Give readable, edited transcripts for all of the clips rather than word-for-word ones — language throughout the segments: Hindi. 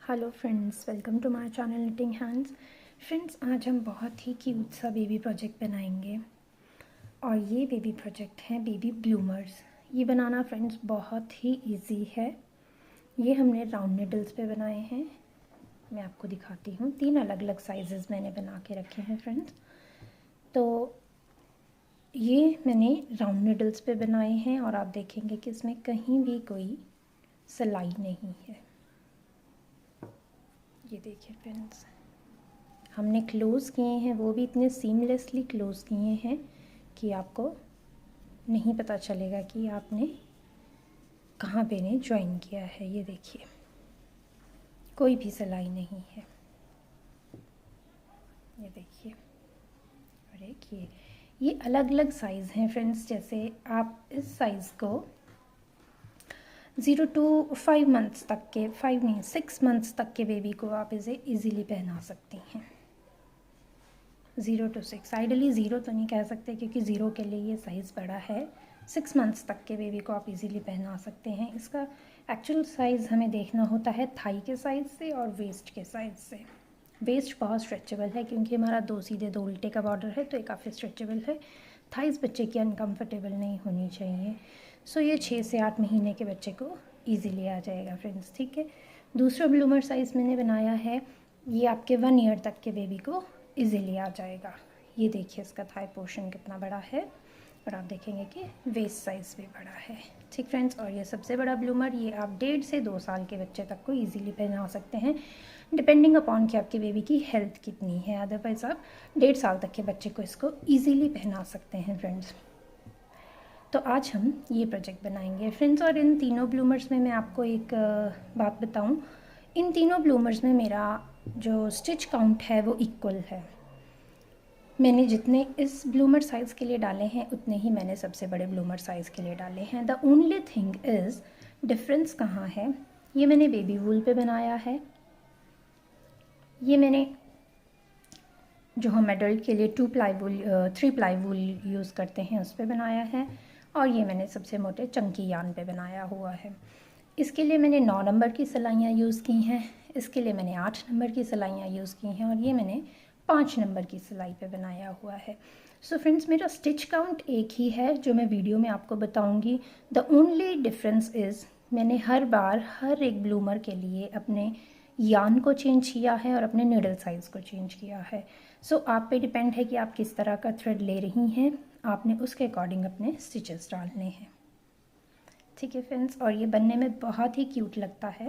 Hello friends, welcome to my channel knitting hands. Friends, आज हम बहुत ही क्यूट सा बेबी प्रोजेक्ट बनाएंगे और ये बेबी प्रोजेक्ट है बेबी ब्लूमर्स। ये बनाना फ्रेंड्स बहुत ही इजी है। ये हमने राउंड निडल्स पे बनाए हैं। मैं आपको दिखाती हूँ। 3 अलग अलग साइजेस मैंने बना के रखे हैं फ्रेंड्स। तो ये मैंने राउंड निडल्स पे बनाए हैं और आप देखेंगे कि इसमें कहीं भी कोई सिलाई नहीं है। ये देखिए फ्रेंड्स, हमने क्लोज़ किए हैं, वो भी इतने सीमलेसली क्लोज़ किए हैं कि आपको नहीं पता चलेगा कि आपने कहाँ पे ने ज्वाइन किया है। ये देखिए, कोई भी सिलाई नहीं है। ये देखिए, और एक ये अलग अलग साइज़ हैं फ्रेंड्स। जैसे आप इस साइज़ को 0 to 5 मंथ्स तक के 5 नहीं 6 मंथ्स तक के बेबी को आप इसे इजीली पहना सकती हैं। 0 to 6, आइडली 0 तो नहीं कह सकते क्योंकि 0 के लिए ये साइज़ बड़ा है। 6 मंथ्स तक के बेबी को आप इजीली पहना सकते हैं। इसका एक्चुअल साइज़ हमें देखना होता है थाई के साइज़ से और वेस्ट के साइज़ से। वेस्ट बहुत स्ट्रेचेबल है क्योंकि हमारा 2 सीधे 2 उल्टे का बॉर्डर है, तो ये काफ़ी स्ट्रेचेबल है। थाइस बच्चे की अनकम्फर्टेबल नहीं होनी चाहिए। सो ये 6 से 8 महीने के बच्चे को ईजीली आ जाएगा फ्रेंड्स, ठीक है। दूसरा ब्लूमर साइज़ मैंने बनाया है, ये आपके 1 ईयर तक के बेबी को इजीली आ जाएगा। ये देखिए, इसका थाई पोर्शन कितना बड़ा है और आप देखेंगे कि वेस्ट साइज़ भी बड़ा है, ठीक फ्रेंड्स। और ये सबसे बड़ा ब्लूमर, ये आप 1.5 से 2 साल के बच्चे तक को इजीली पहना सकते हैं, डिपेंडिंग अपॉन कि आपके बेबी की हेल्थ कितनी है। अदरवाइज़ आप 1.5 साल तक के बच्चे को इसको ईजीली पहना सकते हैं फ्रेंड्स। तो आज हम ये प्रोजेक्ट बनाएंगे फ्रेंड्स। और इन तीनों ब्लूमर्स में मैं आपको एक बात बताऊं, इन तीनों ब्लूमर्स में मेरा जो स्टिच काउंट है वो इक्वल है। मैंने जितने इस ब्लूमर साइज़ के लिए डाले हैं उतने ही मैंने सबसे बड़े ब्लूमर साइज़ के लिए डाले हैं। The only thing is, difference कहाँ है, ये मैंने बेबी वूल पे बनाया है। ये मैंने जो हम एडल्ट के लिए 2 प्लाई वूल 3 प्लाई वूल यूज़ करते हैं उस पर बनाया है। और ये मैंने सबसे मोटे चंकी यान पे बनाया हुआ है। इसके लिए मैंने 9 नंबर की सिलाइयाँ यूज़ की हैं। इसके लिए मैंने 8 नंबर की सिलाइयाँ यूज़ की हैं और ये मैंने 5 नंबर की सिलाई पे बनाया हुआ है। सो फ्रेंड्स, मेरा स्टिच काउंट एक ही है जो मैं वीडियो में आपको बताऊंगी। द ओनली डिफरेंस इज़, मैंने हर बार हर एक ब्लूमर के लिए अपने यान को चेंज किया है और अपने नीडल साइज़ को चेंज किया है। सो आप पे डिपेंड है कि आप किस तरह का थ्रेड ले रही हैं, आपने उसके अकॉर्डिंग अपने स्टिचेस डालने हैं, ठीक है फ्रेंड्स। और ये बनने में बहुत ही क्यूट लगता है।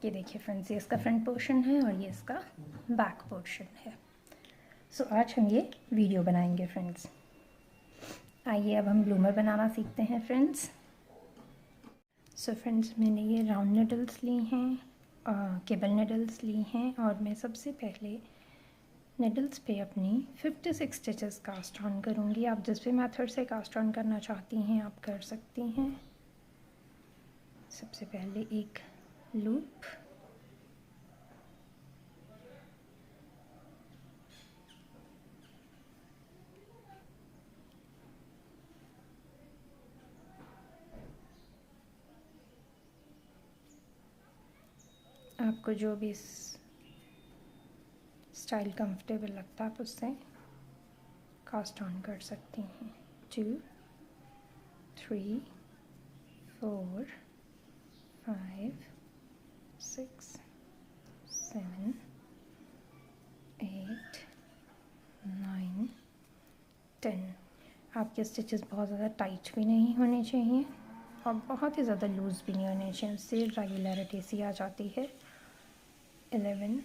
ये देखिए फ्रेंड्स, ये इसका फ्रंट पोर्शन है और ये इसका बैक पोर्शन है। सो आज हम ये वीडियो बनाएंगे फ्रेंड्स। आइए अब हम ब्लूमर बनाना सीखते हैं फ्रेंड्स। सो फ्रेंड्स, मैंने ये राउंड निडल्स ली हैं, केबल निडल्स ली हैं और मैं सबसे पहले निडल्स पे अपनी 56 स्टिचेस कास्ट ऑन करूँगी। आप जिस भी मेथड से कास्ट ऑन करना चाहती हैं आप कर सकती हैं। सबसे पहले एक लूप, आपको जो भी स्टाइल कंफर्टेबल लगता है आप उससे कास्ट ऑन कर सकती हैं। 2 3 4 5 6 7 8 9 10। आपके स्टिचेस बहुत ज़्यादा टाइट भी नहीं होने चाहिए और बहुत ही ज़्यादा लूज़ भी नहीं होने चाहिए, उससे रेगुलरिटी सी आ जाती है। 11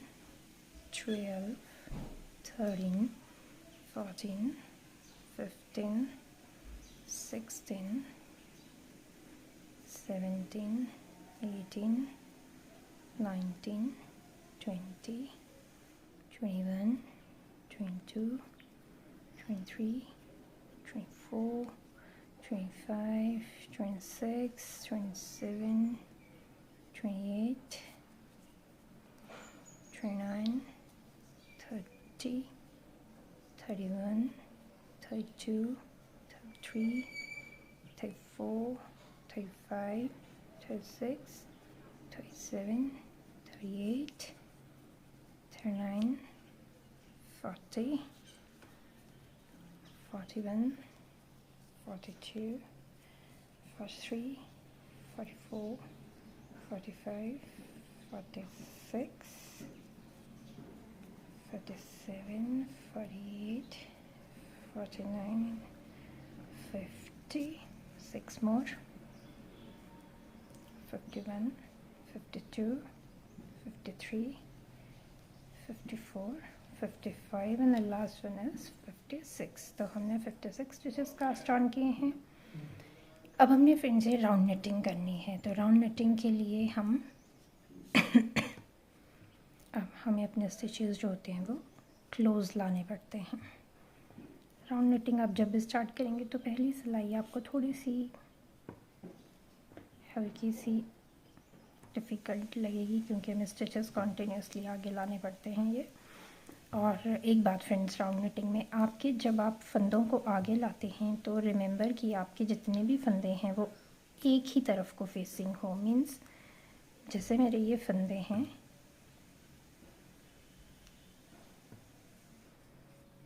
12 13 14 15 16 17 18 19 20 21 22 23 24 25 26 27 28 29 30 31 32 33 34 35 36 37 38, 39, 40, 41, 42, 43, 44, 45, 46, 47, 48, 49, 50, 6 more, 51, 52, 53, 54, 55 and the last one is 56. तो हमने 56 स्टिचेस कास्ट ऑन किए हैं। अब हमने फिर से राउंड नेटिंग करनी है। तो राउंड नेटिंग के लिए हम अब हमें अपने स्टिचेस जो होते हैं वो क्लोज लाने पड़ते हैं। राउंड नेटिंग आप जब भी स्टार्ट करेंगे तो पहली सिलाई आपको थोड़ी सी हल्की सी डिफ़िकल्ट लगेगी, क्योंकि हमें स्टिचेस कॉन्टीन्यूसली आगे लाने पड़ते हैं ये। और एक बात फ्रेंड्स, राउंड नेटिंग में आपके जब आप फंदों को आगे लाते हैं तो रिमेंबर कि आपके जितने भी फंदे हैं वो एक ही तरफ को फेसिंग हो। मीन्स जैसे मेरे ये फंदे हैं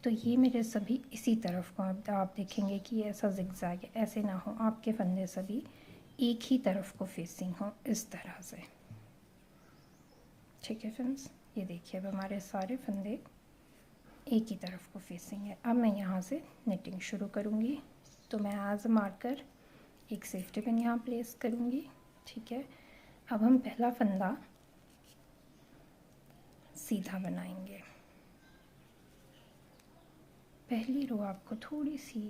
तो ये मेरे सभी इसी तरफ को, आप देखेंगे कि ऐसा जिगजैग है, ऐसे ना हो, आपके फंदे सभी एक ही तरफ को फेसिंग हो इस तरह से। ठीक है फ्रेंड्स, ये देखिए अब हमारे सारे फंदे एक ही तरफ को फेसिंग है। अब मैं यहाँ से निटिंग शुरू करूँगी। तो मैं एज अ मार्कर एक सेफ्टी पिन यहाँ प्लेस करूँगी। ठीक है, अब हम पहला फंदा सीधा बनाएंगे। पहली रो आपको थोड़ी सी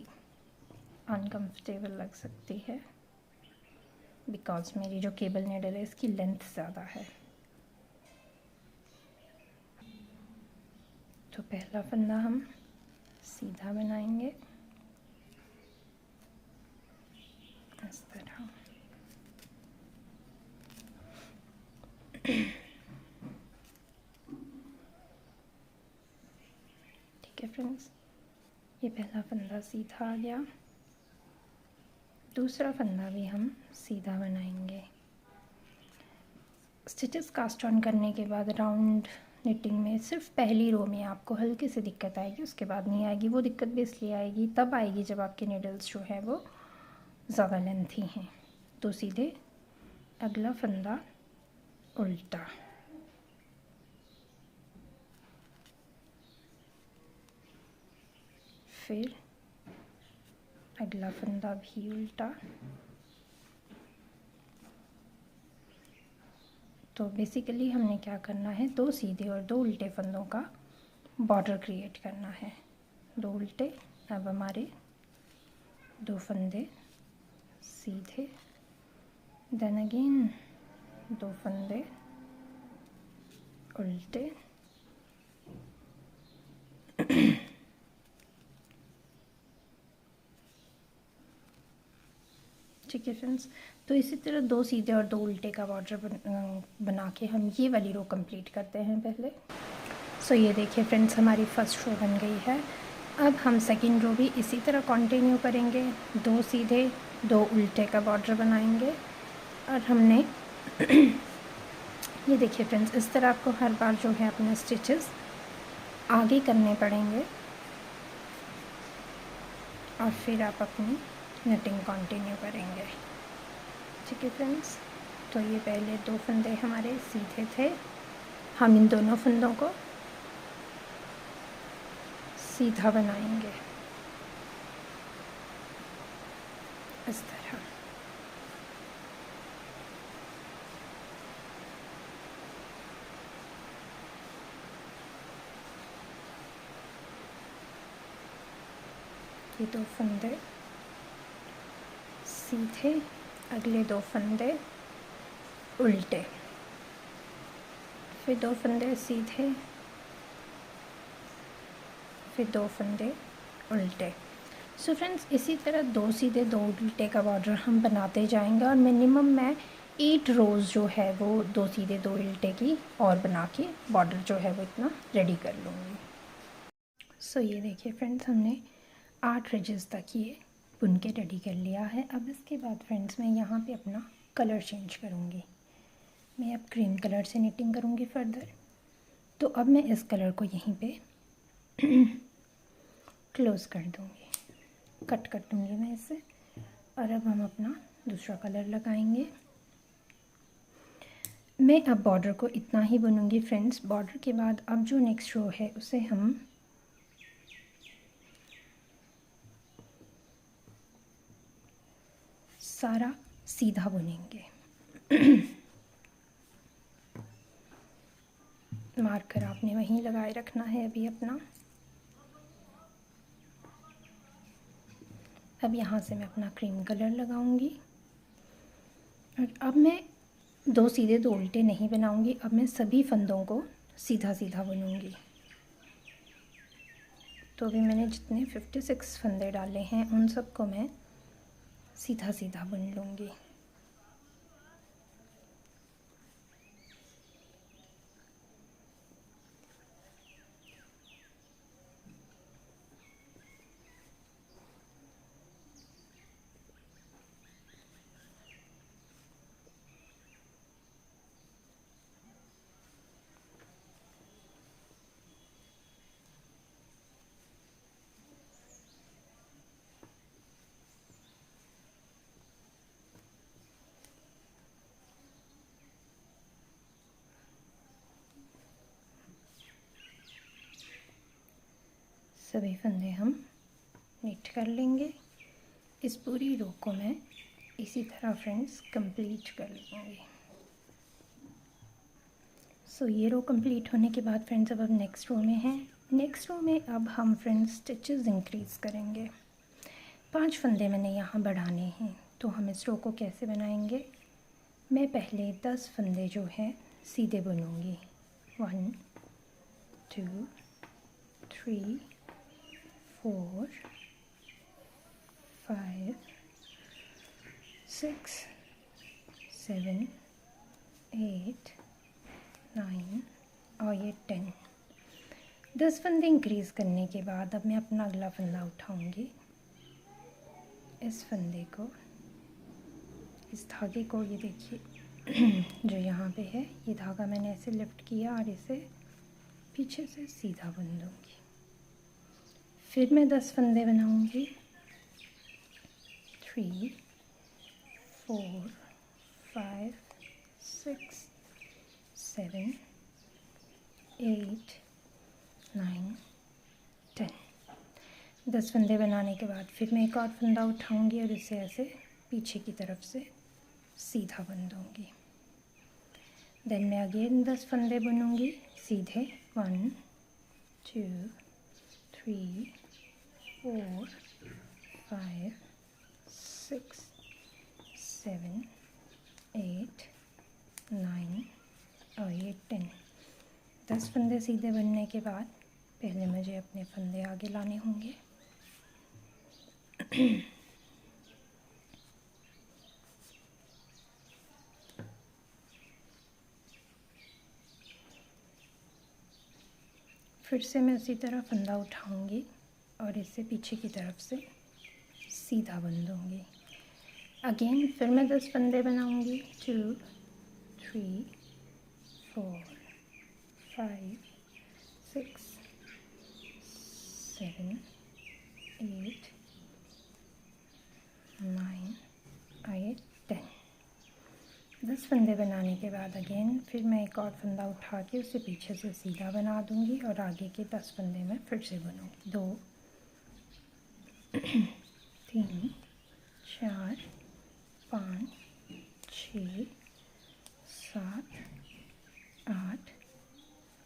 अनकंफर्टेबल लग सकती है बिकॉज मेरी जो केबल नीडल है इसकी लेंथ ज़्यादा है। तो पहला फंदा हम सीधा बनाएंगे इस तरह। ठीक है फ्रेंड्स, ये पहला फंदा सीधा आ गया। दूसरा फंदा भी हम सीधा बनाएंगे। स्टिचेस कास्ट ऑन करने के बाद राउंड निटिंग में सिर्फ पहली रो में आपको हल्की सी दिक्कत आएगी, उसके बाद नहीं आएगी। वो दिक्कत भी इसलिए आएगी, तब आएगी जब आपके नीडल्स जो है वो ज़्यादा लेंथी हैं। तो सीधे अगला फंदा उल्टा, फिर अगला फंदा भी उल्टा। तो बेसिकली हमने क्या करना है, 2 सीधे और 2 उल्टे फंदों का बॉर्डर क्रिएट करना है। 2 उल्टे, अब हमारे 2 फंदे सीधे, देन अगेन 2 फंदे उल्टे, ठीक है फ्रेंड्स। तो इसी तरह 2 सीधे और 2 उल्टे का बॉर्डर बना के हम ये वाली रो कंप्लीट करते हैं पहले। सो ये देखिए फ्रेंड्स, हमारी फर्स्ट रो बन गई है। अब हम सेकंड रो भी इसी तरह कंटिन्यू करेंगे। 2 सीधे 2 उल्टे का बॉर्डर बनाएंगे और हमने ये देखिए फ्रेंड्स, इस तरह आपको हर बार जो है अपने स्टिचेस आगे करने पड़ेंगे और फिर आप अपनी निटिंग कंटिन्यू करेंगे। ठीक है फ्रेंड्स, तो ये पहले 2 फंदे हमारे सीधे थे, हम इन दोनों फंदों को सीधा बनाएंगे इस तरह। ये 2 फंदे सीधे, अगले 2 फंदे उल्टे, फिर 2 फंदे सीधे, फिर 2 फंदे उल्टे। सो फ्रेंड्स, इसी तरह 2 सीधे 2 उल्टे का बॉर्डर हम बनाते जाएंगे और मिनिमम मैं 8 रोज़ जो है वो 2 सीधे 2 उल्टे की और बना के बॉर्डर जो है वो इतना रेडी कर लूँगी। सो ये देखिए फ्रेंड्स, हमने 8 रिजेस तक ये बुन के रेडी कर लिया है। अब इसके बाद फ्रेंड्स मैं यहाँ पे अपना कलर चेंज करूँगी। मैं अब क्रीम कलर से निटिंग करूँगी फर्दर। तो अब मैं इस कलर को यहीं पे क्लोज़ कर दूँगी, कट कर दूँगी मैं इसे। और अब हम अपना दूसरा कलर लगाएंगे। मैं अब बॉर्डर को इतना ही बुनूंगी फ्रेंड्स। बॉर्डर के बाद अब जो नेक्स्ट रो है उसे हम सारा सीधा बुनेंगे। मार्कर आपने वहीं लगाए रखना है अभी अपना। अब यहाँ से मैं अपना क्रीम कलर लगाऊंगी और अब मैं दो सीधे दो उल्टे नहीं बनाऊंगी। अब मैं सभी फंदों को सीधा सीधा बुनूंगी। तो अभी मैंने जितने 56 फंदे डाले हैं उन सबको मैं सीधा सीधा बुन लूँगी। सभी फंदे हम नीट कर लेंगे। इस पूरी रो को मैं इसी तरह फ्रेंड्स कंप्लीट कर लूँगी। सो ये रो कंप्लीट होने के बाद फ्रेंड्स अब नेक्स्ट रो में हैं। नेक्स्ट रो में अब हम फ्रेंड्स स्टिचेस इंक्रीज़ करेंगे। 5 फंदे मैंने यहाँ बढ़ाने हैं। तो हम इस रो को कैसे बनाएंगे? मैं पहले 10 फंदे जो हैं सीधे बुनूँगी। 1 2 3 4 5 6 7 8 9 और ये 10 फंदे इंक्रीज़ करने के बाद अब मैं अपना अगला फंदा उठाऊंगी। इस फंदे को, इस धागे को, ये देखिए जो यहाँ पे है, ये धागा मैंने ऐसे लिफ्ट किया और इसे पीछे से सीधा बुन दूँगी। फिर मैं 10 फंदे बनाऊँगी। 3 4 5 6 7 8 9 10। 10 फंदे बनाने के बाद फिर मैं एक और फंदा उठाऊंगी और इसे ऐसे पीछे की तरफ से सीधा बुन दूँगी। देन मैं अगेन 10 फंदे बुनूँगी सीधे। 1 2 3 4 5 6 7 8 9 और ये 10। 10 फंदे सीधे बनने के बाद पहले मुझे अपने फंदे आगे लाने होंगे। फिर से मैं उसी तरह फंदा उठाऊंगी और इसे पीछे की तरफ से सीधा बुन दूँगी। अगेन फिर मैं 10 फंदे बनाऊंगी। 2 3 4 5 6 7 8 9 और 10। 10 फंदे बनाने के बाद अगेन फिर मैं एक और फंदा उठा के उसे पीछे से सीधा बना दूंगी और आगे के 10 फंदे मैं फिर से बनूंगी। 2 3 4 5 6 7 8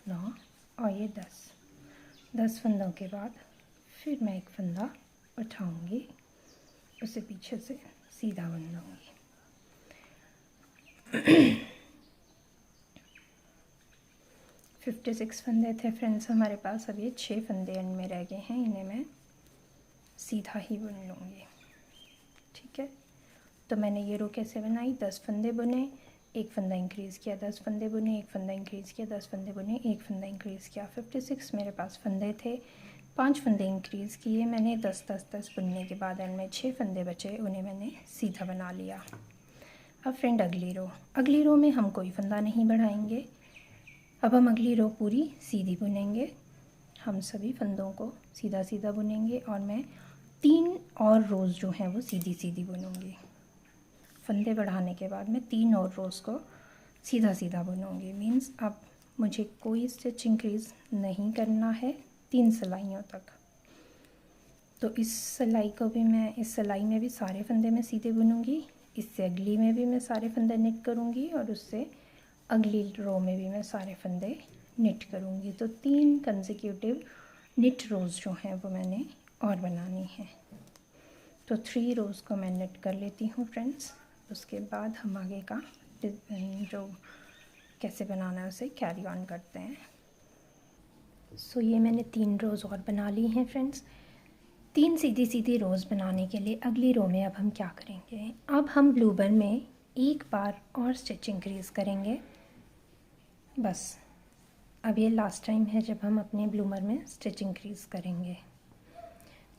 9 और ये 10 फंदों के बाद फिर मैं एक फंदा उठाऊंगी, उसे पीछे से सीधा बुन दूँगी। 56 फंदे थे फ्रेंड्स हमारे पास। अब ये 6 फंदे एंड में रह गए हैं, इन्हें मैं सीधा ही बुन लूँगी। ठीक है, तो मैंने ये रो कैसे बनाई? 10 फंदे बुने, एक फंदा इंक्रीज़ किया, 10 फंदे बुने, एक फंदा इंक्रीज़ किया, 10 फंदे बुने, एक फंदा इंक्रीज़ किया। 56 मेरे पास फंदे थे, 5 फंदे इंक्रीज़ किए मैंने। 10 10 10 बुनने के बाद एंड में 6 फंदे बचे, उन्हें मैंने सीधा बना लिया। अब फ्रेंड अगली रो में हम कोई फंदा नहीं बढ़ाएंगे। अब हम अगली रो पूरी सीधी बुनेंगे। हम सभी फंदों को सीधा सीधा बुनेंगे और मैं 3 और रोज़ जो हैं वो सीधी सीधी बुनूंगी। फंदे बढ़ाने के बाद मैं 3 और रोज़ को सीधा सीधा बुनूंगी। मीन्स अब मुझे कोई स्टिच इंक्रीज़ नहीं करना है 3 सिलाइयों तक। तो इस सिलाई में भी सारे फंदे मैं सीधे बुनूंगी। इससे अगली में भी मैं सारे फंदे निट करूंगी और उससे अगली रो में भी मैं सारे फंदे निट करूंगी। तो 3 कंसेक्यूटिव निट रोज़ जो हैं वो मैंने और बनानी है। तो 3 रोज़ को मैं निट कर लेती हूँ फ्रेंड्स। उसके बाद हम आगे का जो कैसे बनाना है उसे कैरी ऑन करते हैं। सो ये मैंने 3 रोज़ और बना ली हैं फ्रेंड्स। 3 सीधी सीधी रोज़ बनाने के लिए अगली रो में अब हम क्या करेंगे, अब हम ब्लूबर में एक बार और स्टिच इंक्रीज़ करेंगे। बस अब ये लास्ट टाइम है जब हम अपने ब्लूमर में स्टिच इंक्रीज़ करेंगे।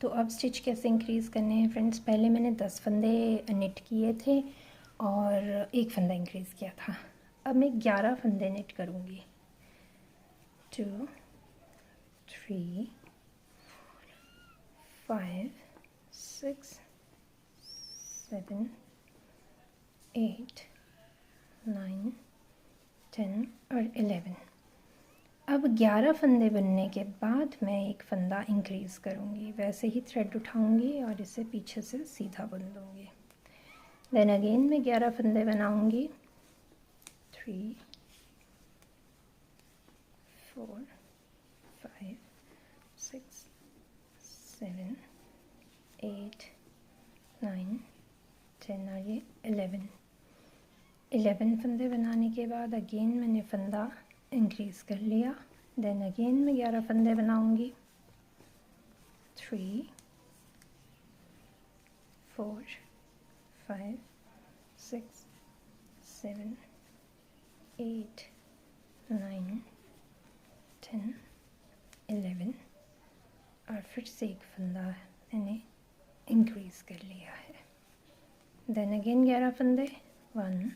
तो अब स्टिच कैसे इंक्रीज़ करने हैं फ्रेंड्स, पहले मैंने 10 फंदे निट किए थे और एक फंदा इंक्रीज़ किया था। अब मैं 11 फंदे निट करूँगी। 2 3 5 6 7 8 9 10 और 11। अब 11 फंदे बनने के बाद मैं एक फंदा इंक्रीज़ करूँगी। वैसे ही थ्रेड उठाऊँगी और इसे पीछे से सीधा बुन दूँगी। देन अगेन मैं 11 फंदे बनाऊँगी। 3 4 5 6 7 8 9 10 और ये 11 फंदे बनाने के बाद अगेन मैंने फंदा इंक्रीज़ कर लिया। देन अगेन मैं 11 फंदे बनाऊंगी। 3 4 5 6 7 8 9 10 11 और फिर से एक फंदा मैंने इंक्रीज़ कर लिया है। देन अगेन 11 फंदे 1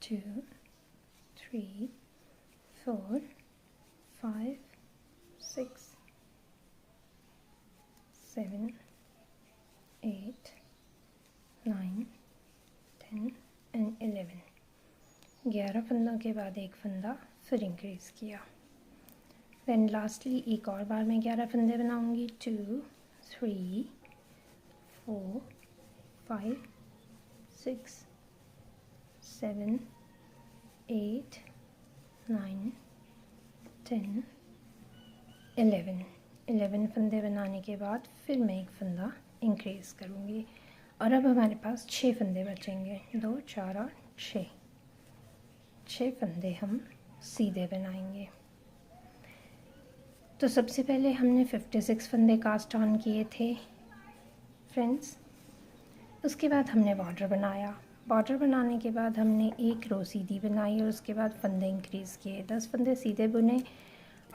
2 3 4 5 6 7 8 9 10 एंड 11। 11 फंदों के बाद एक फंदा फिर इंक्रीज़ किया। देन लास्टली एक और बार मैं 11 फंदे बनाऊंगी। 2 3 4 5 6 7 8 9 10 11 फंदे बनाने के बाद फिर मैं एक फंदा इंक्रीज़ करूँगी और अब हमारे पास 6 फंदे बचेंगे। 2 4 और 6 फंदे हम सीधे बनाएंगे। तो सबसे पहले हमने 56 फंदे कास्ट ऑन किए थे फ्रेंड्स। उसके बाद हमने बॉर्डर बनाया। बॉर्डर बनाने के बाद हमने एक रो सीधी बनाई और उसके बाद फंदे इंक्रीज़ किए। 10 फंदे सीधे बुने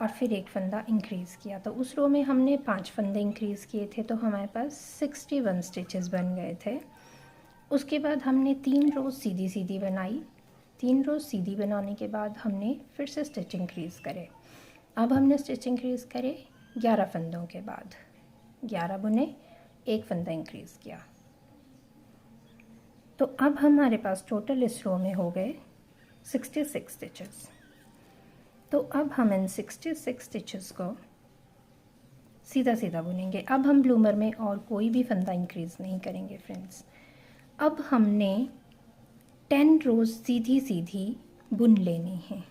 और फिर एक फंदा इंक्रीज़ किया। तो उस रो में हमने 5 फंदे इंक्रीज़ किए थे, तो हमारे पास 61 स्टिचेस बन गए थे। उसके बाद हमने 3 रोज़ सीधी सीधी बनाई। 3 रोज़ सीधी बनाने के बाद हमने फिर से स्टिच इंक्रीज़ करे। अब हमने स्टिच इंक्रीज़ करे 11 फंदों के बाद। 11 बुने, एक फंदा इंक्रीज़ किया। तो अब हमारे पास टोटल इस रो में हो गए 66 स्टिचेस। तो अब हम इन 66 स्टिचेस को सीधा सीधा बुनेंगे। अब हम ब्लूमर में और कोई भी फंदा इंक्रीज़ नहीं करेंगे फ्रेंड्स। अब हमने 10 रोज़ सीधी सीधी बुन लेनी है।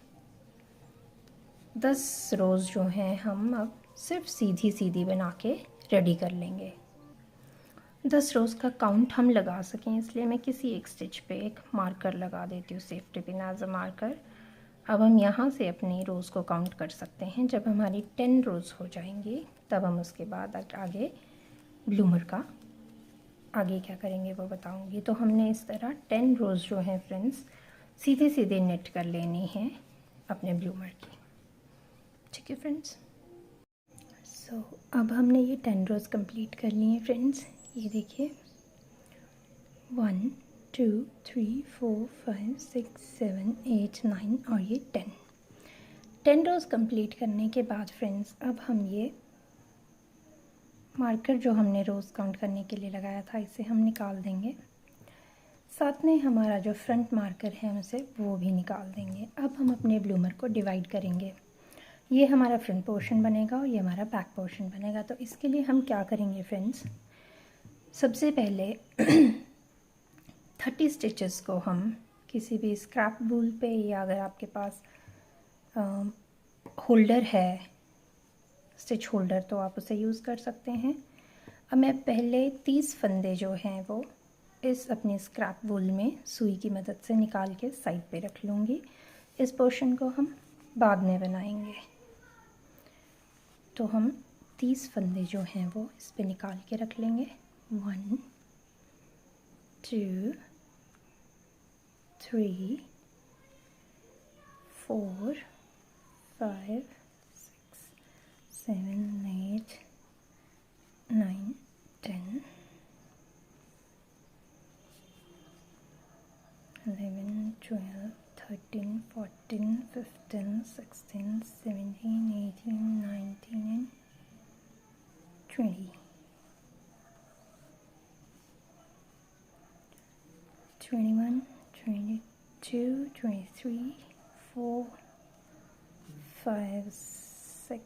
10 रोज़ जो हैं हम अब सिर्फ सीधी सीधी बना के रेडी कर लेंगे। 10 रोज़ का काउंट हम लगा सकें इसलिए मैं किसी एक स्टिच पे एक मार्कर लगा देती हूँ, safety pin as a marker. अब हम यहाँ से अपनी रोज़ को काउंट कर सकते हैं। जब हमारी 10 रोज़ हो जाएंगी तब हम उसके बाद आगे ब्लूमर का आगे क्या करेंगे वो बताऊंगी। तो हमने इस तरह 10 रोज़ जो हैं फ्रेंड्स सीधे सीधे नेट कर लेनी है अपने ब्लूमर की। ठीक है फ्रेंड्स। सो अब हमने ये 10 रोज़ कंप्लीट कर लिए हैं फ्रेंड्स। ये देखिए 1 2 3 4 5 6 7 8 9 और ये 10 रोज़ कंप्लीट करने के बाद फ्रेंड्स अब हम ये मार्कर जो हमने रोज़ काउंट करने के लिए लगाया था इसे हम निकाल देंगे। साथ में हमारा जो फ्रंट मार्कर है उसे वो भी निकाल देंगे। अब हम अपने ब्लूमर को डिवाइड करेंगे। ये हमारा फ्रंट पोर्शन बनेगा और ये हमारा बैक पोर्शन बनेगा। तो इसके लिए हम क्या करेंगे फ्रेंड्स, सबसे पहले 30 स्टिचेस को हम किसी भी स्क्रैप वूल पे या अगर आपके पास होल्डर है स्टिच होल्डर तो आप उसे यूज़ कर सकते हैं। अब मैं पहले 30 फंदे जो हैं वो इस अपनी स्क्रैप वूल में सुई की मदद से निकाल के साइड पे रख लूँगी। इस पोर्शन को हम बाद में बनाएंगे। तो हम 30 फंदे जो हैं वो इस पे निकाल के रख लेंगे। 1 2 3 4 5 6 7 8 9 10 11 12 13 14 15 16 17 18 19 and 20 21 22 23 4 5 6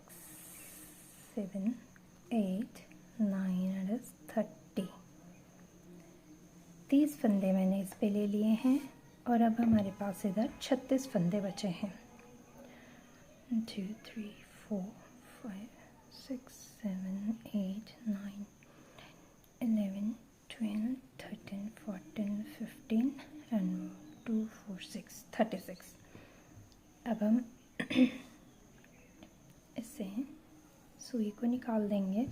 7 8 9 and 30 30 फंदे मैंने इस पे ले लिए हैं और अब हमारे पास इधर 36 फंदे बचे हैं। 2 3 4 5 6 7 8 9 11 12 13 14 15 and 2 4 6 36। अब हम इससे सुई को निकाल देंगे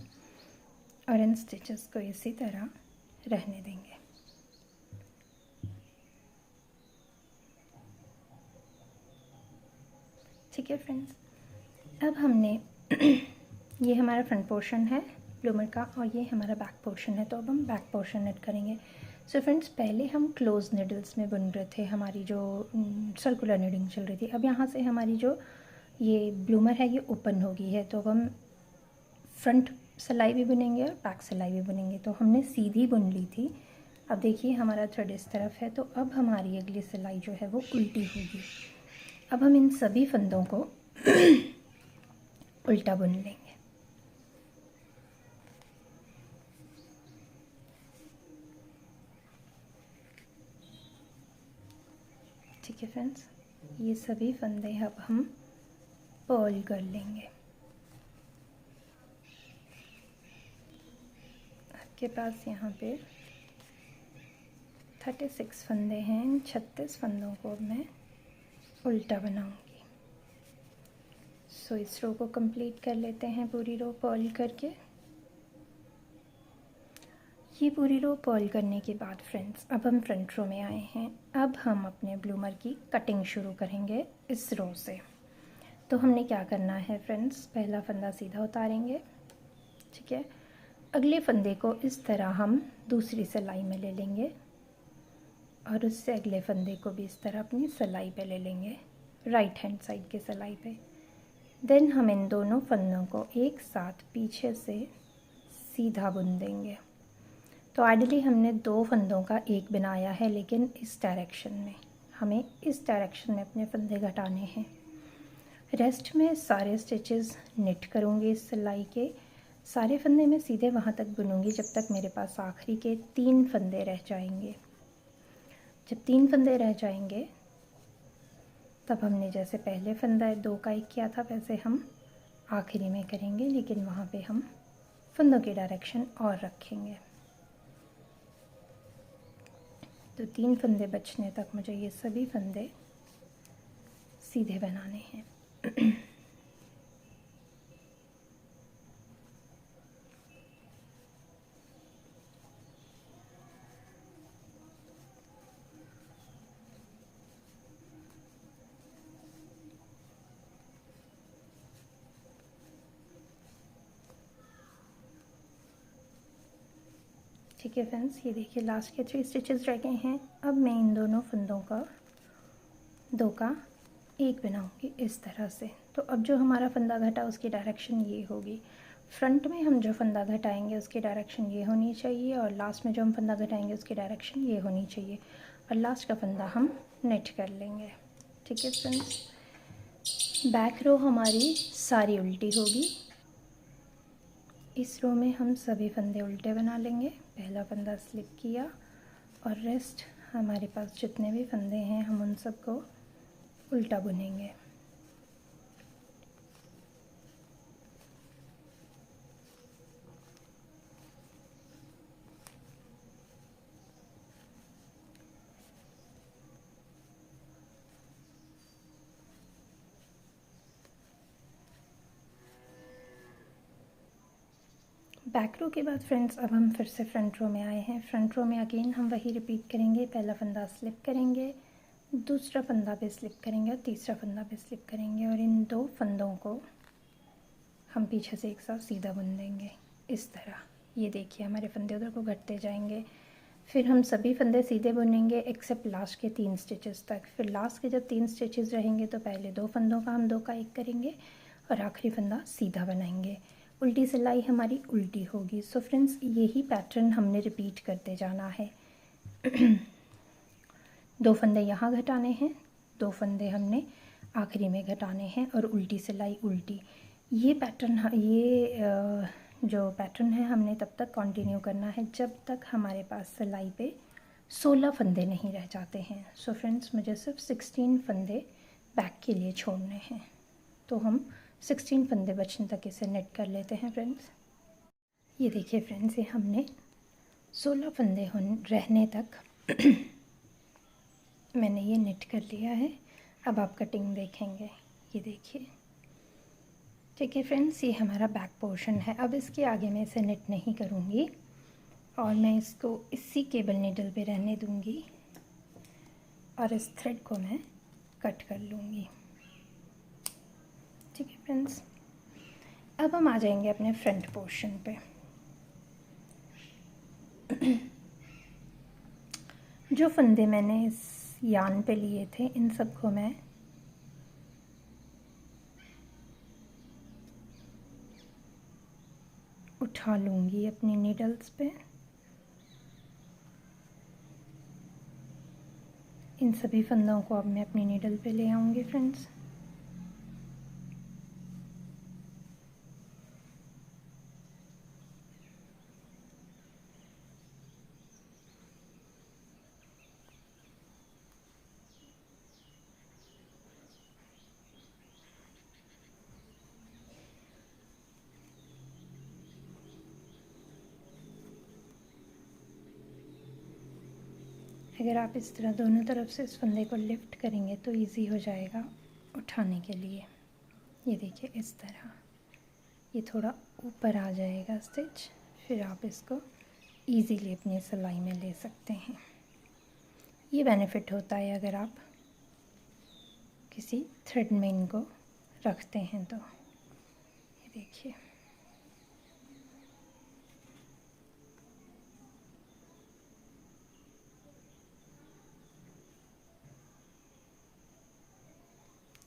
और इन स्टिचेस को इसी तरह रहने देंगे। ठीक है फ्रेंड्स। अब हमने ये हमारा फ्रंट पोर्शन है ब्लूमर का और ये हमारा बैक पोर्शन है। तो अब हम बैक पोर्शन नेट करेंगे। सो फ्रेंड्स पहले हम क्लोज नीडल्स में बुन रहे थे, हमारी जो सर्कुलर नीडिंग चल रही थी। अब यहाँ से हमारी जो ये ब्लूमर है ये ओपन हो गई है। तो अब हम फ्रंट सिलाई भी बुनेंगे और बैक सिलाई भी बुनेंगे। तो हमने सीधी बुन ली थी। अब देखिए हमारा थ्रेड इस तरफ है। तो अब हमारी अगली सिलाई जो है वो उल्टी होगी। अब हम इन सभी फंदों को उल्टा बुन लेंगे। ठीक है फ्रेंड्स, ये सभी फंदे अब हम पर्ल कर लेंगे। आपके पास यहाँ पे 36 फंदे हैं। इन 36 फंदों को अब मैं उल्टा बनाऊंगी। सो इस रो को कंप्लीट कर लेते हैं पूरी रो पर्ल करके। ये पूरी रो पर्ल करने के बाद फ्रेंड्स अब हम फ्रंट रो में आए हैं। अब हम अपने ब्लूमर की कटिंग शुरू करेंगे इस रो से। तो हमने क्या करना है फ्रेंड्स, पहला फंदा सीधा उतारेंगे। ठीक है, अगले फंदे को इस तरह हम दूसरी सिलाई में ले लेंगे और उससे अगले फंदे को भी इस तरह अपनी सिलाई पे ले लेंगे, राइट हैंड साइड की सिलाई पे। देन हम इन दोनों फंदों को एक साथ पीछे से सीधा बुन देंगे। तो आइडियली हमने 2 फंदों का एक बनाया है, लेकिन इस डायरेक्शन में हमें इस डायरेक्शन में अपने फंदे घटाने हैं। रेस्ट में सारे स्टिचेस निट करूँगी इस सिलाई के। सारे फंदे मैं सीधे वहाँ तक बुनूँगी जब तक मेरे पास आखिरी के 3 फंदे रह जाएंगे। जब 3 फंदे रह जाएंगे तब हमने जैसे पहले फंदा 2 का 1 किया था वैसे हम आखिरी में करेंगे, लेकिन वहाँ पे हम फंदों की डायरेक्शन और रखेंगे। तो 3 फंदे बचने तक मुझे ये सभी फंदे सीधे बनाने हैं। ठीक है फ्रेंड्स, ये देखिए लास्ट के 3 स्टिचेस रह गए हैं। अब मैं इन दोनों फंदों का 2 का 1 बनाऊंगी इस तरह से। तो अब जो हमारा फंदा घटा उसकी डायरेक्शन ये होगी। फ्रंट में हम जो फंदा घटाएंगे उसकी डायरेक्शन ये होनी चाहिए, और लास्ट में जो हम फंदा घटाएंगे उसकी डायरेक्शन ये होनी चाहिए, और लास्ट का फंदा हम नेट कर लेंगे। ठीक है फ्रेंड्स, बैक रो हमारी सारी उल्टी होगी। इस रो में हम सभी फंदे उल्टे बना लेंगे। पहला फंदा स्लिप किया, और रेस्ट हमारे पास जितने भी फंदे हैं हम उन सबको उल्टा बुनेंगे। बैक रो के बाद फ्रेंड्स अब हम फिर से फ्रंट रो में आए हैं। फ्रंट रो में अगेन हम वही रिपीट करेंगे। पहला फंदा स्लिप करेंगे, दूसरा फंदा पे स्लिप करेंगे, और तीसरा फंदा पे स्लिप करेंगे, और इन 2 फंदों को हम पीछे से एक साथ सीधा बुन देंगे इस तरह। ये देखिए हमारे फंदे उधर को घटते जाएंगे। फिर हम सभी फंदे सीधे बुनेंगे एक्सेप्ट लास्ट के 3 स्टिचेस तक। फिर लास्ट के जब 3 स्टिचेस रहेंगे तो पहले 2 फंदों का हम 2 का 1 करेंगे, और आखिरी फंदा सीधा बनाएंगे। उल्टी सिलाई हमारी उल्टी होगी। सो फ्रेंड्स, यही पैटर्न हमने रिपीट करते जाना है। 2 फंदे यहाँ घटाने हैं, 2 फंदे हमने आखिरी में घटाने हैं, और उल्टी सिलाई उल्टी। ये पैटर्न जो पैटर्न है हमने तब तक कंटिन्यू करना है जब तक हमारे पास सिलाई पे 16 फंदे नहीं रह जाते हैं। सो फ्रेंड्स, मुझे सिर्फ 16 फंदे बैक के लिए छोड़ने हैं, तो हम 16 फंदे बचने तक इसे नेट कर लेते हैं फ्रेंड्स। ये देखिए फ्रेंड्स, ये हमने 16 फंदे रहने तक मैंने ये नेट कर लिया है। अब आप कटिंग देखेंगे, ये देखिए। ठीक है फ्रेंड्स, ये हमारा बैक पोर्शन है। अब इसके आगे मैं इसे नेट नहीं करूँगी, और मैं इसको इसी केबल नीडल पे रहने दूँगी, और इस थ्रेड को मैं कट कर लूँगी। ठीक है फ्रेंड्स, अब हम आ जाएंगे अपने फ्रंट पोर्शन पे। जो फंदे मैंने इस यान पे लिए थे इन सबको मैं उठा लूँगी अपनी नीडल्स पे। इन सभी फंदों को अब मैं अपनी नीडल पे ले आऊँगी फ्रेंड्स। अगर आप इस तरह दोनों तरफ से इस फंदे को लिफ्ट करेंगे तो इजी हो जाएगा उठाने के लिए। ये देखिए इस तरह ये थोड़ा ऊपर आ जाएगा स्टिच, फिर आप इसको इजीली अपनी सिलाई में ले सकते हैं। ये बेनिफिट होता है अगर आप किसी थ्रेड में इनको रखते हैं तो। ये देखिए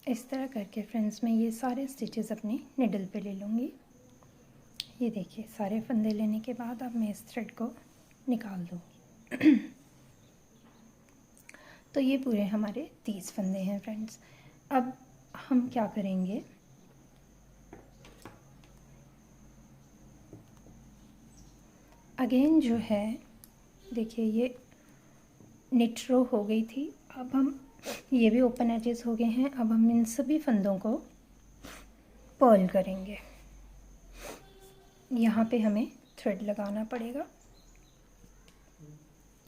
इस तरह करके फ्रेंड्स मैं ये सारे स्टिचेस अपनी निडल पे ले लूँगी। ये देखिए सारे फंदे लेने के बाद अब मैं इस थ्रेड को निकाल दूँगी। तो ये पूरे हमारे 30 फंदे हैं फ्रेंड्स। अब हम क्या करेंगे, अगेन जो है देखिए ये निट रो हो गई थी, अब हम ये भी ओपन एजेस हो गए हैं। अब हम इन सभी फंदों को पर्ल करेंगे। यहाँ पे हमें थ्रेड लगाना पड़ेगा,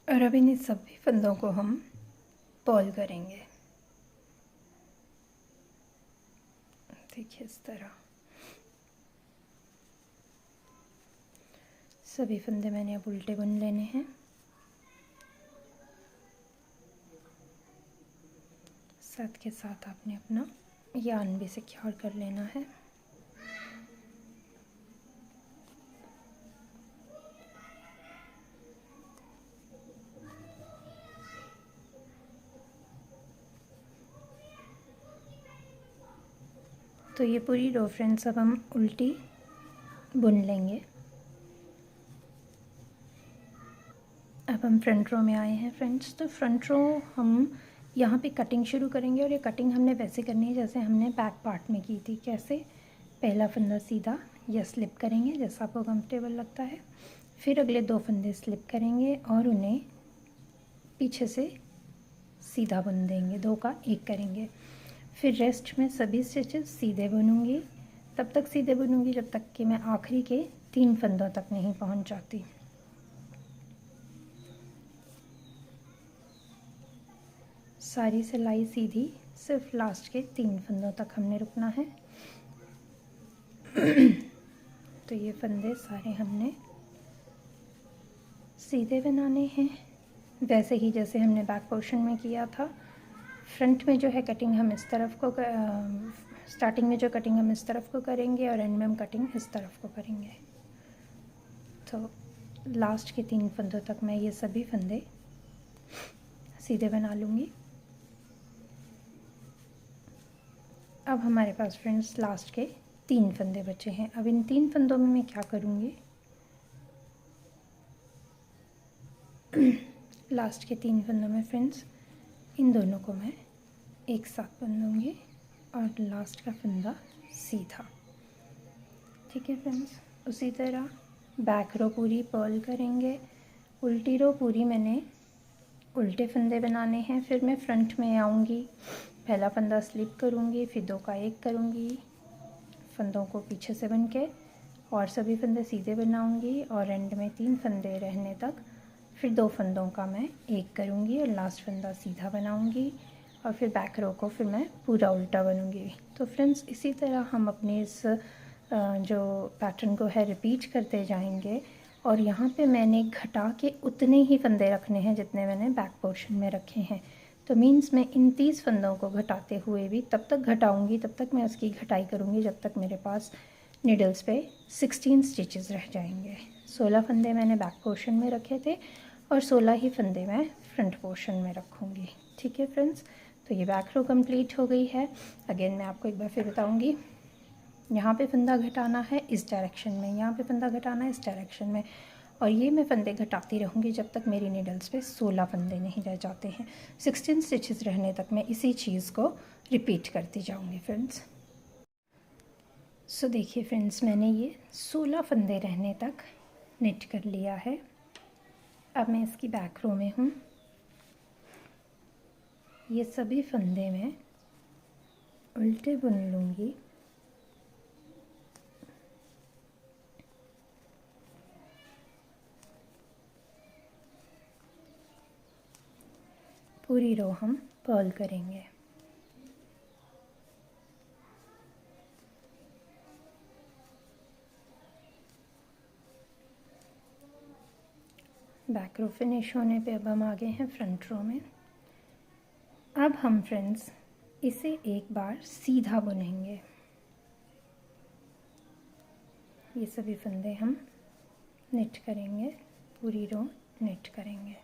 और अब इन सभी फंदों को हम पर्ल करेंगे। देखिए इस तरह सभी फंदे मैंने अब उल्टे बुन लेने हैं। साथ के साथ आपने अपना यार्न भी सिक्योर कर लेना है। तो ये पूरी रो फ्रेंड्स अब हम उल्टी बुन लेंगे। अब हम फ्रंट रो में आए हैं फ्रेंड्स। तो फ्रंट रो हम यहाँ पे कटिंग शुरू करेंगे, और ये कटिंग हमने वैसे करनी है जैसे हमने बैक पार्ट में की थी। कैसे? पहला फंदा सीधा या स्लिप करेंगे जैसा आपको कंफर्टेबल लगता है, फिर अगले 2 फंदे स्लिप करेंगे और उन्हें पीछे से सीधा बुन देंगे, 2 का 1 करेंगे। फिर रेस्ट में सभी स्टिचेस सीधे बुनूंगी, तब तक सीधे बुनूंगी जब तक कि मैं आखिरी के 3 फंदों तक नहीं पहुंच जाती। सारी सिलाई सीधी, सिर्फ लास्ट के 3 फंदों तक हमने रुकना है। तो ये फंदे सारे हमने सीधे बनाने हैं, वैसे ही जैसे हमने बैक पोर्शन में किया था। फ्रंट में जो है कटिंग हम इस तरफ को स्टार्टिंग में जो कटिंग हम इस तरफ को करेंगे और एंड में हम कटिंग इस तरफ को करेंगे। तो लास्ट के 3 फंदों तक मैं ये सभी फंदे सीधे बना लूँगी। अब हमारे पास फ्रेंड्स लास्ट के 3 फंदे बचे हैं। अब इन 3 फंदों में मैं क्या करूँगी, लास्ट के 3 फंदों में फ्रेंड्स इन दोनों को मैं एक साथ बुन दूँगी और लास्ट का फंदा सीधा। ठीक है फ्रेंड्स, उसी तरह बैक रो पूरी पर्ल करेंगे। उल्टी रो पूरी मैंने उल्टे फंदे बनाने हैं। फिर मैं फ्रंट में आऊँगी, पहला फंदा स्लिप करूँगी, फिर 2 का 1 करूँगी, फंदों को पीछे से बुन के और सभी फंदे सीधे बनाऊँगी और एंड में 3 फंदे रहने तक फिर 2 फंदों का मैं 1 करूँगी और लास्ट फंदा सीधा बनाऊँगी और फिर बैक रो को फिर मैं पूरा उल्टा बनूँगी। तो फ्रेंड्स इसी तरह हम अपने इस जो पैटर्न को है रिपीट करते जाएंगे। और यहाँ पे मैंने घटा के उतने ही फंदे रखने हैं जितने मैंने बैक पोर्शन में रखे हैं। तो मीन्स मैं इन 30 फंदों को घटाते हुए भी तब तक घटाऊँगी, तब तक मैं उसकी घटाई करूँगी जब तक मेरे पास नीडल्स पे 16 स्टिचेस रह जाएंगे। 16 फंदे मैंने बैक पोर्शन में रखे थे और 16 ही फंदे मैं फ्रंट पोर्शन में रखूँगी। ठीक है फ्रेंड्स, तो ये बैक रो कंप्लीट हो गई है। अगेन मैं आपको एक बार फिर बताऊँगी, यहाँ पे फंदा घटाना है इस डायरेक्शन में, यहाँ पे फंदा घटाना है इस डायरेक्शन में, और ये मैं फंदे घटाती रहूँगी जब तक मेरी नीडल्स पे 16 फंदे नहीं रह जाते हैं। 16 स्टिचेस रहने तक मैं इसी चीज़ को रिपीट करती जाऊँगी फ्रेंड्स। सो देखिए फ्रेंड्स, मैंने ये 16 फंदे रहने तक निट कर लिया है। अब मैं इसकी बैक रो में हूँ। ये सभी फंदे मैं उल्टे बुन लूँगी। पूरी रो हम पर्ल करेंगे। बैक रो फिनिश होने पे अब हम आ गए हैं फ्रंट रो में। अब हम फ्रेंड्स इसे एक बार सीधा बुनेंगे। ये सभी फंदे हम निट करेंगे, पूरी रो निट करेंगे।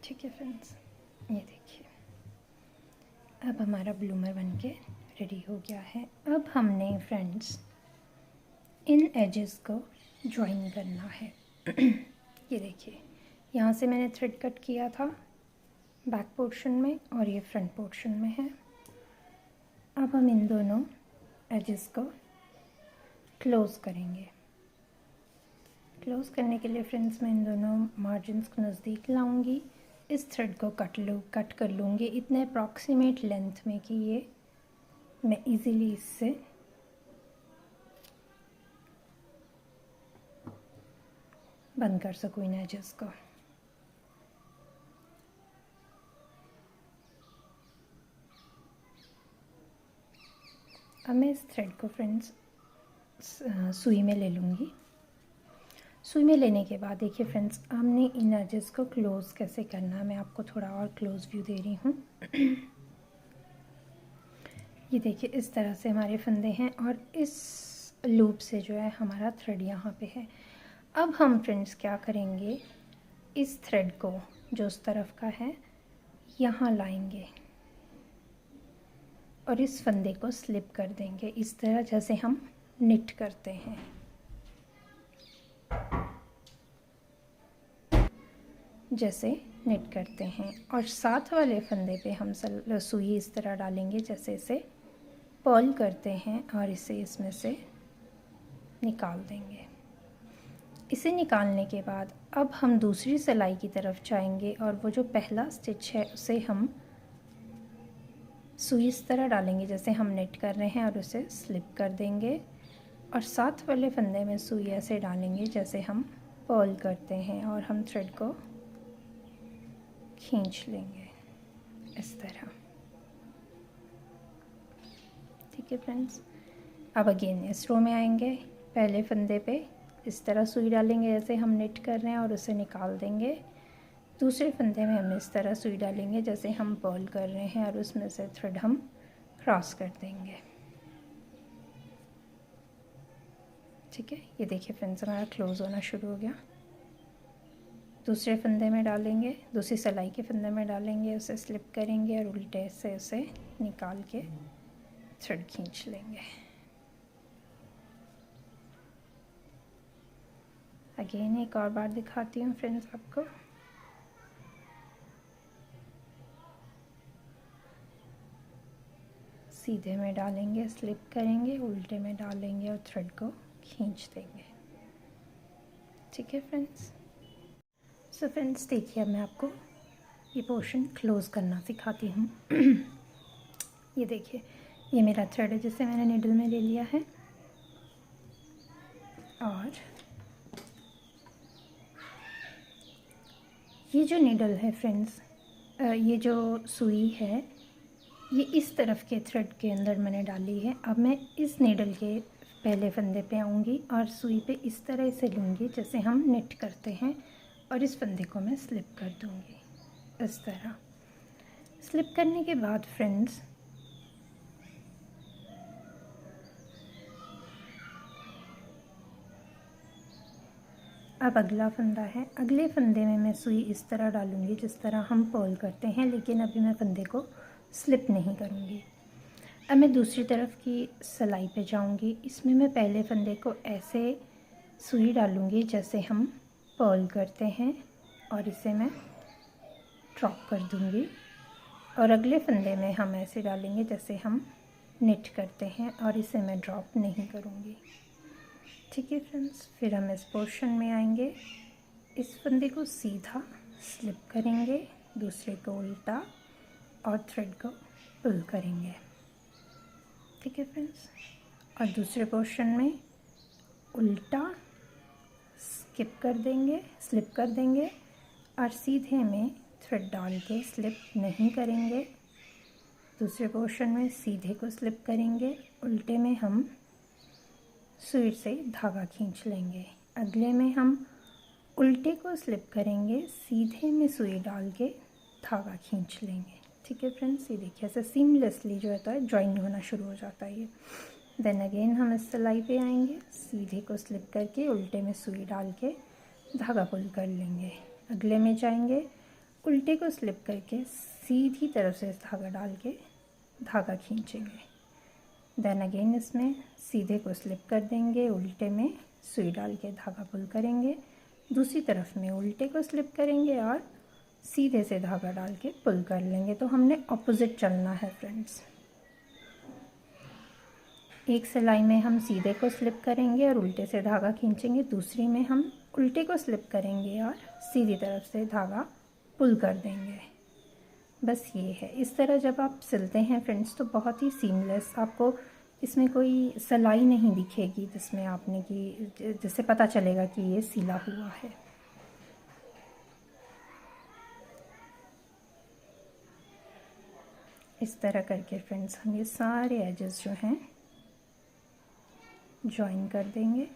ठीक है फ्रेंड्स, ये देखिए अब हमारा ब्लूमर बनके रेडी हो गया है। अब हमने फ्रेंड्स इन एजेस को ज्वाइन करना है। ये देखिए, यहाँ से मैंने थ्रेड कट किया था बैक पोर्शन में और ये फ्रंट पोर्शन में है। अब हम इन दोनों एजेस को क्लोज़ करेंगे। क्लोज़ करने के लिए फ्रेंड्स मैं इन दोनों मार्जिन्स को नज़दीक लाऊंगी, इस थ्रेड को कट कर लूँगी इतने अप्रॉक्सीमेट लेंथ में कि ये मैं इजीली इससे बंद कर सकूँ इन एजेस को। अब मैं इस थ्रेड को फ्रेंड्स सुई में ले लूँगी। सुई में लेने के बाद देखिए फ्रेंड्स, हमने इन एजेस को क्लोज़ कैसे करना है, मैं आपको थोड़ा और क्लोज़ व्यू दे रही हूँ। ये देखिए इस तरह से हमारे फंदे हैं और इस लूप से जो है हमारा थ्रेड यहाँ पे है। अब हम फ्रेंड्स क्या करेंगे, इस थ्रेड को जो उस तरफ का है यहाँ लाएंगे और इस फंदे को स्लिप कर देंगे इस तरह, जैसे हम निट करते हैं। जैसे निट करते हैं और साथ वाले फंदे पे हम सुई इस तरह डालेंगे जैसे इसे पर्ल करते हैं और इसे इसमें से निकाल देंगे। इसे निकालने के बाद अब हम दूसरी सिलाई की तरफ जाएंगे और वो जो पहला स्टिच है उसे हम सुई इस तरह डालेंगे जैसे हम नेट कर रहे हैं और उसे स्लिप कर देंगे और साथ वाले फंदे में सुई ऐसे डालेंगे जैसे हम पर्ल करते हैं और हम थ्रेड को खींच लेंगे इस तरह। ठीक है फ्रेंड्स, अब अगेन इस रो में आएंगे, पहले फंदे पे इस तरह सुई डालेंगे जैसे हम निट कर रहे हैं और उसे निकाल देंगे। दूसरे फंदे में हम इस तरह सुई डालेंगे जैसे हम पर्ल कर रहे हैं और उसमें से थ्रेड हम क्रॉस कर देंगे। ठीक है, ये देखिए फ्रेंड्स हमारा क्लोज होना शुरू हो गया। दूसरे फंदे में डालेंगे, दूसरी सिलाई के फंदे में डालेंगे, उसे स्लिप करेंगे और उल्टे से उसे निकाल के थ्रेड खींच लेंगे। अगेन एक और बार दिखाती हूँ फ्रेंड्स आपको। सीधे में डालेंगे, स्लिप करेंगे, उल्टे में डालेंगे और थ्रेड को खींच देंगे। ठीक है फ्रेंड्स। सो फ्रेंड्स देखिए, अब मैं आपको ये पोर्शन क्लोज़ करना सिखाती हूँ। ये देखिए, ये मेरा थ्रेड है जिसे मैंने नीडल में ले लिया है और ये जो नीडल है फ्रेंड्स, ये जो सुई है ये इस तरफ के थ्रेड के अंदर मैंने डाली है। अब मैं इस नीडल के पहले फंदे पे आऊँगी और सुई पे इस तरह से लूँगी जैसे हम निट करते हैं और इस फंदे को मैं स्लिप कर दूँगी इस तरह। स्लिप करने के बाद फ्रेंड्स अब अगला फंदा है। अगले फंदे में मैं सुई इस तरह डालूँगी जिस तरह हम पर्ल करते हैं, लेकिन अभी मैं फंदे को स्लिप नहीं करूँगी। अब मैं दूसरी तरफ की सिलाई पे जाऊँगी। इसमें मैं पहले फंदे को ऐसे सुई डालूँगी जैसे हम पर्ल करते हैं और इसे मैं ड्रॉप कर दूँगी और अगले फंदे में हम ऐसे डालेंगे जैसे हम निट करते हैं और इसे मैं ड्रॉप नहीं करूँगी। ठीक है फ्रेंड्स, फिर हम इस पोर्शन में आएंगे। इस फंदे को सीधा स्लिप करेंगे, दूसरे को उल्टा और थ्रेड को पुल करेंगे। ठीक है फ्रेंड्स, और दूसरे पोर्शन में उल्टा स्किप कर देंगे, स्लिप कर देंगे और सीधे में थ्रेड डाल के स्लिप नहीं करेंगे। दूसरे पोर्शन में सीधे को स्लिप करेंगे, उल्टे में हम सुई से धागा खींच लेंगे। अगले में हम उल्टे को स्लिप करेंगे, सीधे में सुई डाल के धागा खींच लेंगे। ठीक है फ्रेंड्स, ये देखिए ऐसे सीमलेसली जो होता है ज्वाइन होना शुरू हो जाता है ये। देन अगेन हम इस सिलाई पे आएंगे, सीधे को स्लिप करके उल्टे में सुई डाल के धागा पुल कर लेंगे। अगले में जाएंगे, उल्टे को स्लिप करके सीधी तरफ से धागा डाल के धागा खींचेंगे। देन अगेन इसमें सीधे को स्लिप कर देंगे, उल्टे में सुई डाल के धागा पुल करेंगे। दूसरी तरफ में उल्टे को स्लिप करेंगे और सीधे से धागा डाल के पुल कर लेंगे। तो हमने ऑपोजिट चलना है फ्रेंड्स। एक सिलाई में हम सीधे को स्लिप करेंगे और उल्टे से धागा खींचेंगे, दूसरी में हम उल्टे को स्लिप करेंगे और सीधी तरफ से धागा पुल कर देंगे। बस ये है। इस तरह जब आप सिलते हैं फ्रेंड्स तो बहुत ही सीमलेस, आपको इसमें कोई सिलाई नहीं दिखेगी जिसमें आपने की, जिससे पता चलेगा कि ये सिला हुआ है। इस तरह करके फ्रेंड्स हम ये सारे एजेस जो हैं ज्वाइन कर देंगे।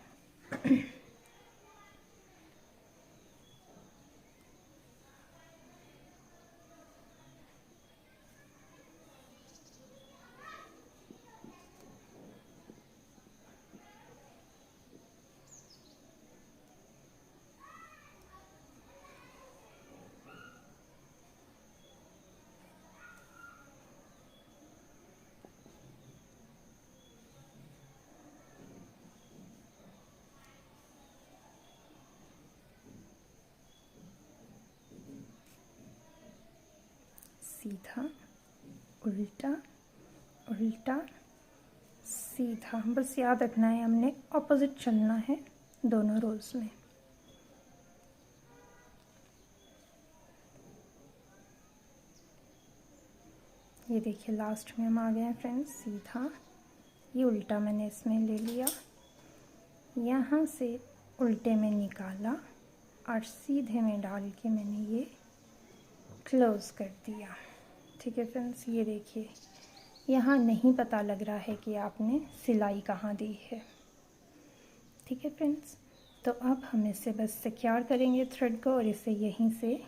सीधा, उल्टा, उल्टा, सीधा। बस याद रखना है हमने ऑपोजिट चलना है दोनों रोज़ में। ये देखिए लास्ट में हम आ गए हैं फ्रेंड्स। सीधा, ये उल्टा मैंने इसमें ले लिया, यहाँ से उल्टे में निकाला और सीधे में डाल के मैंने ये क्लोज़ कर दिया। ठीक है फ्रेंड्स, ये देखिए यहाँ नहीं पता लग रहा है कि आपने सिलाई कहाँ दी है। ठीक है फ्रेंड्स, तो अब हम इसे बस सिक्योर करेंगे थ्रेड को और इसे यहीं से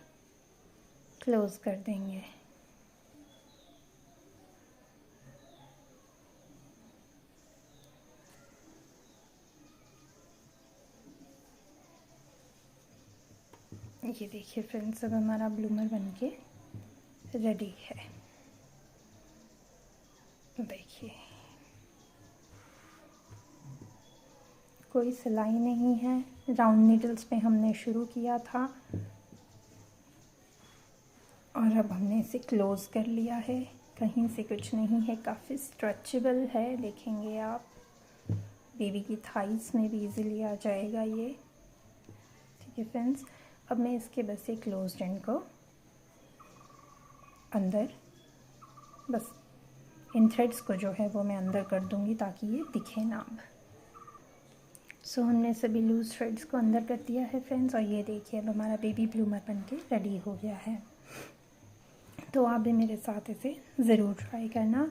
क्लोज़ कर देंगे। ये देखिए फ्रेंड्स, अब हमारा ब्लूमर बनके रेडी है। देखिए कोई सिलाई नहीं है, राउंड नीडल्स पे हमने शुरू किया था और अब हमने इसे क्लोज़ कर लिया है। कहीं से कुछ नहीं है, काफ़ी स्ट्रेचेबल है। देखेंगे आप बेबी की थाइस में भी इजीली आ जाएगा ये। ठीक है फ्रेंड्स, अब मैं इसके बस एक क्लोज्ड एंड को अंदर, बस इन थ्रेड्स को जो है वो मैं अंदर कर दूंगी ताकि ये दिखे ना अब। सो हमने सभी लूज थ्रेड्स को अंदर कर दिया है फ्रेंड्स, और ये देखिए अब हमारा बेबी ब्लूमर बनके रेडी हो गया है। तो आप भी मेरे साथ इसे ज़रूर ट्राई करना।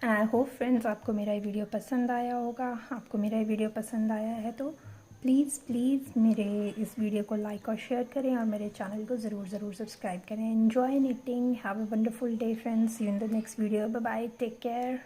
एंड आई होप फ्रेंड्स आपको मेरा ये वीडियो पसंद आया होगा। आपको मेरा ये वीडियो पसंद आया है तो प्लीज़ मेरे इस वीडियो को लाइक और शेयर करें और मेरे चैनल को ज़रूर सब्सक्राइब करें। Enjoy knitting, have a wonderful day friends, see you in the next video, bye bye, take care.